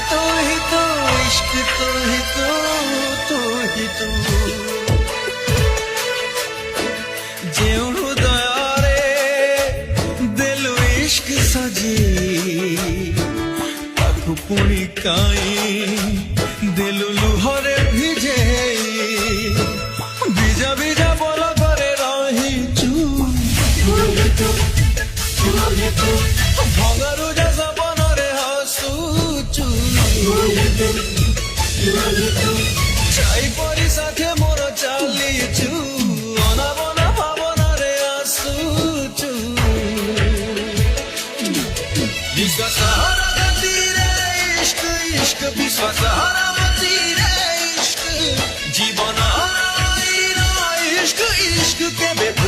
तू ही तू इश्क तू ही तू तू ही तू जेऊ हृदयारे दिल इश्क सजी ताकू पुणी काई दिल लुहरे भिजे ভিজা ভিজা বলা করে রহিচু ভঙ্গারু যা সপନରେ হসুচু চাই পরি সাথে মোর চালিছু অনাবনা ভাবনারে আসুচু বিশ্বাস হারা গতিরে ইশক ইশক বিশ্বাস হারা গতিরে ইশক জীবন इश्क इश्क के बेटा